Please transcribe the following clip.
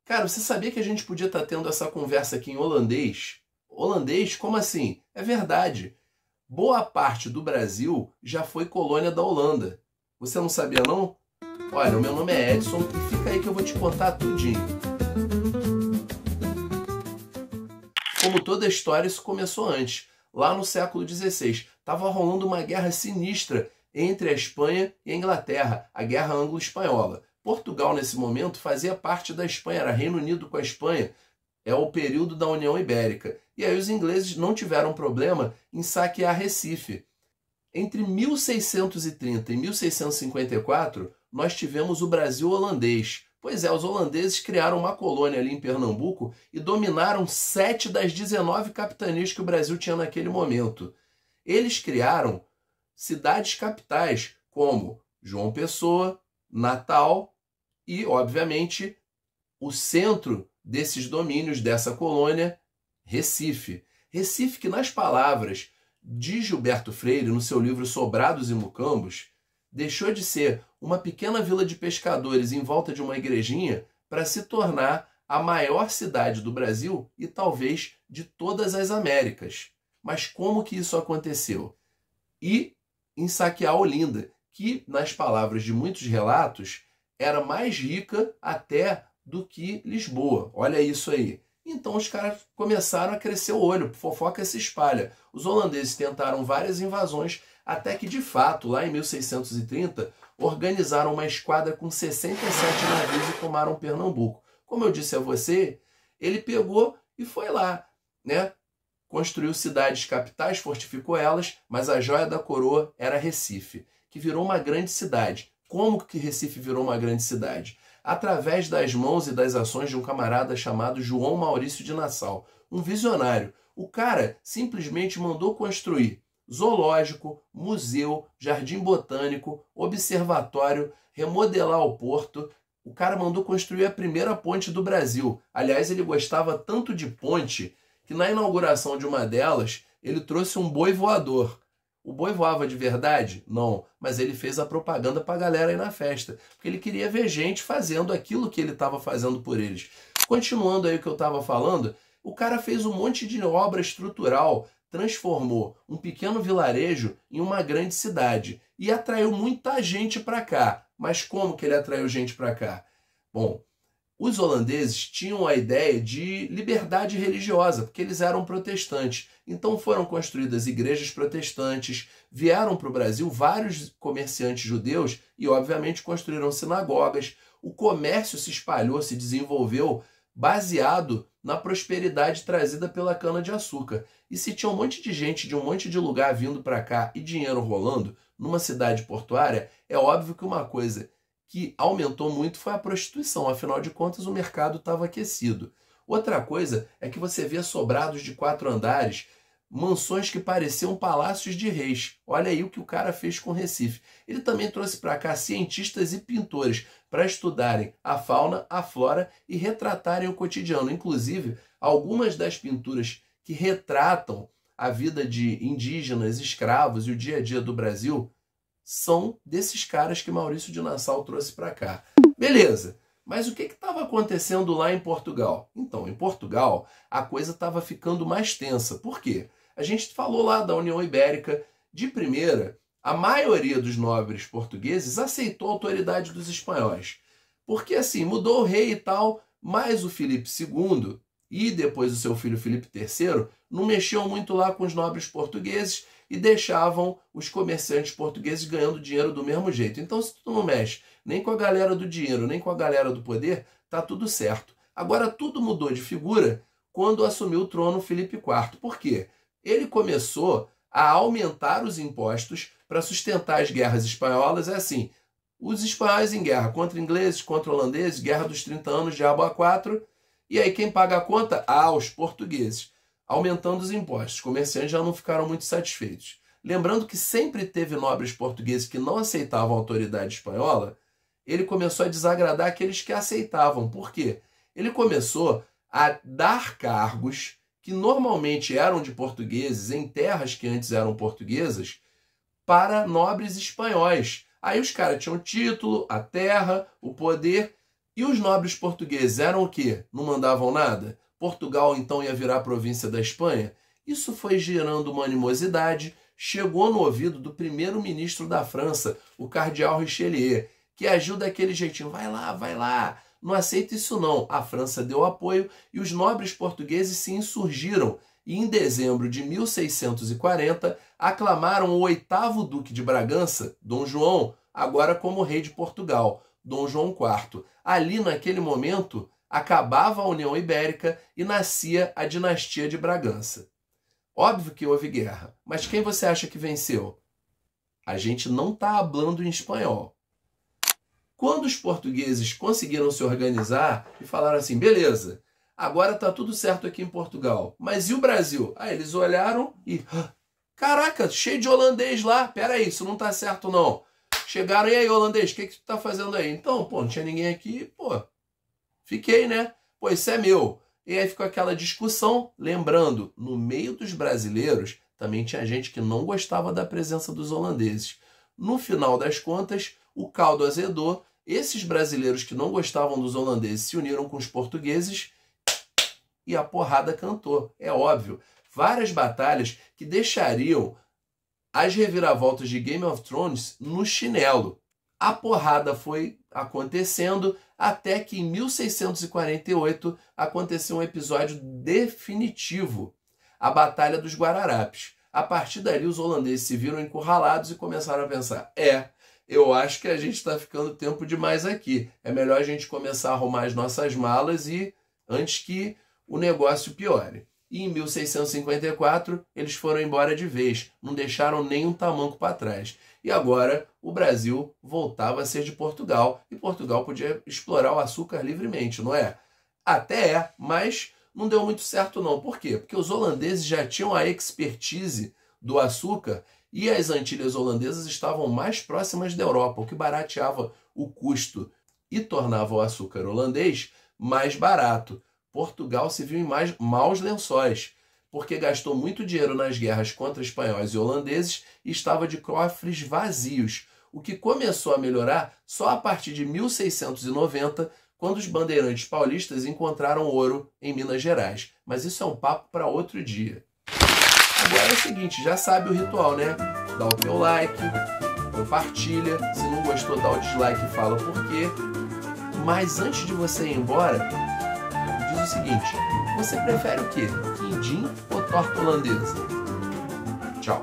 Cara, você sabia que a gente podia estar tendo essa conversa aqui em holandês? Holandês? Como assim? É verdade. Boa parte do Brasil já foi colônia da Holanda. Você não sabia, não? Olha, o meu nome é Edson e fica aí que eu vou te contar tudinho. Como toda a história, isso começou antes. Lá no século XVI, estava rolando uma guerra sinistra entre a Espanha e a Inglaterra, a Guerra Anglo-Espanhola. Portugal, nesse momento, fazia parte da Espanha, era Reino Unido com a Espanha, é o período da União Ibérica. E aí os ingleses não tiveram problema em saquear Recife. Entre 1630 e 1654, nós tivemos o Brasil holandês. Pois é, os holandeses criaram uma colônia ali em Pernambuco e dominaram 7 das 19 capitanias que o Brasil tinha naquele momento. Eles criaram cidades capitais como João Pessoa, Natal e, obviamente, o centro desses domínios, dessa colônia, Recife. Recife que, nas palavras de Gilberto Freire, no seu livro Sobrados e Mucambos, deixou de ser uma pequena vila de pescadores em volta de uma igrejinha para se tornar a maior cidade do Brasil e talvez de todas as Américas. Mas como que isso aconteceu? E em saquear Olinda, que, nas palavras de muitos relatos, era mais rica até do que Lisboa. Olha isso aí. Então os caras começaram a crescer o olho, fofoca se espalha. Os holandeses tentaram várias invasões, até que de fato, lá em 1630, organizaram uma esquadra com 67 navios e tomaram Pernambuco. Como eu disse a você, ele pegou e foi lá, né? Construiu cidades capitais, fortificou elas, mas a joia da coroa era Recife, que virou uma grande cidade. Como que Recife virou uma grande cidade? Através das mãos e das ações de um camarada chamado João Maurício de Nassau, um visionário. O cara simplesmente mandou construir zoológico, museu, jardim botânico, observatório, remodelar o porto. O cara mandou construir a primeira ponte do Brasil. Aliás, ele gostava tanto de ponte que na inauguração de uma delas, ele trouxe um boi voador. O boi voava de verdade? Não, mas ele fez a propaganda para a galera aí na festa, porque ele queria ver gente fazendo aquilo que ele estava fazendo por eles. Continuando aí o que eu estava falando, o cara fez um monte de obra estrutural, transformou um pequeno vilarejo em uma grande cidade e atraiu muita gente para cá. Mas como que ele atraiu gente para cá? Bom, os holandeses tinham a ideia de liberdade religiosa, porque eles eram protestantes. Então foram construídas igrejas protestantes, vieram para o Brasil vários comerciantes judeus e, obviamente, construíram sinagogas. O comércio se espalhou, se desenvolveu baseado na prosperidade trazida pela cana-de-açúcar. E se tinha um monte de gente de um monte de lugar vindo para cá e dinheiro rolando numa cidade portuária, é óbvio que uma coisa que aumentou muito foi a prostituição. Afinal de contas, o mercado estava aquecido. Outra coisa é que você via sobrados de 4 andares, mansões que pareciam palácios de reis. Olha aí o que o cara fez com Recife. Ele também trouxe para cá cientistas e pintores para estudarem a fauna, a flora e retratarem o cotidiano. Inclusive, algumas das pinturas que retratam a vida de indígenas, escravos e o dia a dia do Brasil são desses caras que Maurício de Nassau trouxe para cá. Beleza, mas o que estava acontecendo lá em Portugal? Então, em Portugal, a coisa estava ficando mais tensa. Por quê? A gente falou lá da União Ibérica. De primeira, a maioria dos nobres portugueses aceitou a autoridade dos espanhóis. Porque assim, mudou o rei e tal, mas o Filipe II e depois o seu filho Filipe III não mexiam muito lá com os nobres portugueses e deixavam os comerciantes portugueses ganhando dinheiro do mesmo jeito. Então, se tu não mexe nem com a galera do dinheiro, nem com a galera do poder, tá tudo certo. Agora, tudo mudou de figura quando assumiu o trono Filipe IV. Por quê? Ele começou a aumentar os impostos para sustentar as guerras espanholas. É assim, os espanhóis em guerra contra ingleses, contra holandeses, guerra dos 30 anos, diabo a 4. E aí quem paga a conta? Ah, os portugueses. Aumentando os impostos. Os comerciantes já não ficaram muito satisfeitos. Lembrando que sempre teve nobres portugueses que não aceitavam a autoridade espanhola, ele começou a desagradar aqueles que aceitavam. Por quê? Ele começou a dar cargos que normalmente eram de portugueses em terras que antes eram portuguesas para nobres espanhóis. Aí os caras tinham o título, a terra, o poder, E os nobres portugueses eram o quê? Não mandavam nada? Portugal então ia virar província da Espanha? Isso foi gerando uma animosidade, chegou no ouvido do primeiro-ministro da França, o cardeal Richelieu, que agiu daquele jeitinho, vai lá, não aceita isso não. A França deu apoio e os nobres portugueses se insurgiram e em dezembro de 1640 aclamaram o 8º duque de Bragança, Dom João, agora como rei de Portugal, Dom João IV. Ali, naquele momento, acabava a União Ibérica e nascia a dinastia de Bragança. Óbvio que houve guerra, mas quem você acha que venceu? A gente não está falando em espanhol. Quando os portugueses conseguiram se organizar e falaram assim, beleza, agora está tudo certo aqui em Portugal, mas e o Brasil? Aí eles olharam e, caraca, cheio de holandês lá, peraí, isso não está certo não. Chegaram, e aí holandês, o que tu tá fazendo aí? Então, pô, não tinha ninguém aqui, pô, fiquei, né? Pô, isso é meu. E aí ficou aquela discussão, lembrando, no meio dos brasileiros, também tinha gente que não gostava da presença dos holandeses. No final das contas, o caldo azedou, esses brasileiros que não gostavam dos holandeses se uniram com os portugueses e a porrada cantou. É óbvio, várias batalhas que deixariam as reviravoltas de Game of Thrones no chinelo. A porrada foi acontecendo até que em 1648 aconteceu um episódio definitivo, a Batalha dos Guararapes. A partir dali os holandeses se viram encurralados e começaram a pensar, eu acho que a gente está ficando tempo demais aqui, é melhor a gente começar a arrumar as nossas malas e antes que o negócio piore. E em 1654 eles foram embora de vez, não deixaram nem um tamanco para trás. E agora o Brasil voltava a ser de Portugal e Portugal podia explorar o açúcar livremente, não é? Até é, mas não deu muito certo não. Por quê? Porque os holandeses já tinham a expertise do açúcar e as Antilhas holandesas estavam mais próximas da Europa, o que barateava o custo e tornava o açúcar holandês mais barato. Portugal se viu em maus lençóis, porque gastou muito dinheiro nas guerras contra espanhóis e holandeses e estava de cofres vazios, o que começou a melhorar só a partir de 1690, quando os bandeirantes paulistas encontraram ouro em Minas Gerais. Mas isso é um papo para outro dia. Agora é o seguinte, já sabe o ritual, né? Dá o teu like, compartilha, se não gostou dá o dislike e fala por quê. Mas antes de você ir embora, diz o seguinte, você prefere o quê? Quindim ou torta holandesa? Tchau.